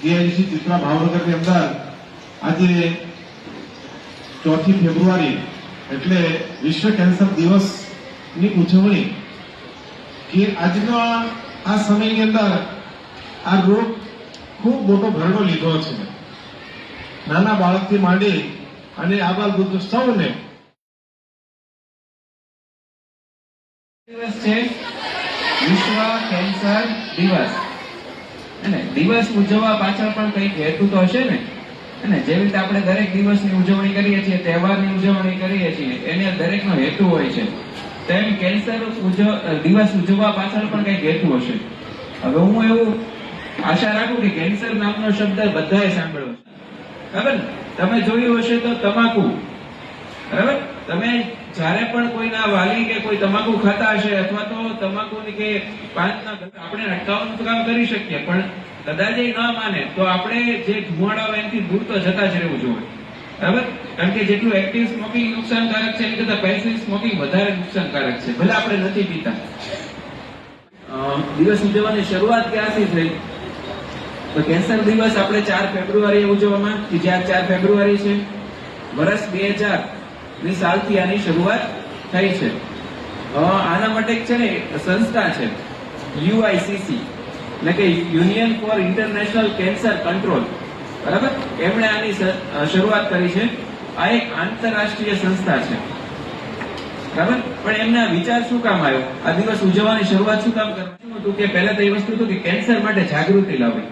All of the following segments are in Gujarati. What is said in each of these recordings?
જીઆઈડીસી ચિત્રા ભાવનગરની અંદર આજે 4 ફેબ્રુઆરી એટલે વિશ્વ કેન્સર દિવસની ઉજવણી કે આજના આ સમયની અંદર આ રોગ ખૂબ મોટો ભરડો લીધો છે. નાના બાળકથી માંડી અને આબાલવૃદ્ધ સૌને દિવસ છે વિશ્વ કેન્સર દિવસ. અને દિવસ ઉજવવા પાછળ પણ કંઈક હેતુ તો હશે ને. અને જેવી રીતે આપણે દરેક દિવસની ઉજવણી કરીએ છીએ, તહેવારની ઉજવણી કરીએ છીએ, એને દરેકનો હેતુ હોય છે. તેમ કેન્સર દિવસ ઉજવવા પાછળ પણ કંઈક હેતુ હશે. હવે હું એવું આશા રાખું કે કેન્સર નામનો શબ્દ બધાએ સાંભળ્યો છે. બરાબર? તમે જોયું હશે તો તમાકુ. બરાબર? તમે જ્યારે પણ કોઈના વાલી કે કોઈ તમાકુ ખાતા હશે અથવા તો તમાકુની કે પાંચના આપણે અટકાવવાનું કામ કરી શકીએ, પણ કદાચ એ ન માને તો આપણે જે ધુમાડા એનાથી દૂર તો જતા જ રહેવું જોઈએ. બરાબર? કારણ કે જેટલું એક્ટિવ સ્મોકિંગ નુકસાનકારક છે એની કરતા પેસિવ સ્મોકિંગ વધારે નુકસાનકારક છે, ભલે આપણે નથી પીતા. દિવસ ઉજવવાની શરૂઆત ક્યાંથી થઈ? તો કેન્સર દિવસ આપણે 4 ફેબ્રુઆરીએ ઉજવવામાં, જે આ 4 ફેબ્રુઆરી છે, વર્ષ 2000 સાલથી આની શરૂઆત થઈ છે. આના માટે છે ને સંસ્થા છે UICC, એટલે કે union four international cancer control. બરાબર? એમણે આની શરૂઆત કરી છે. આ એક આંતરરાષ્ટ્રીય સંસ્થા છે. બરાબર? પણ એમના વિચાર શું કામ આવ્યો? આ દિવસ ઉજવવાની શરૂઆત શું કામ કરવાનું હતું? કે પહેલા તો એ વસ્તુ હતું કે કેન્સર માટે જાગૃતિ લાવવી.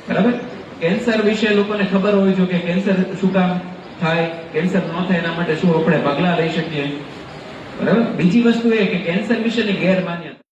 બરાબર? કેન્સર વિશે લોકોને ખબર હોવી જોઈએ કે કેન્સર શું કામ થાય, કેન્સર ન થાય એના માટે શું આપણે પગલા લઈ શકીએ. બરાબર? બીજી વસ્તુ એ કે કેન્સર વિશેની ગેરમાન્યતા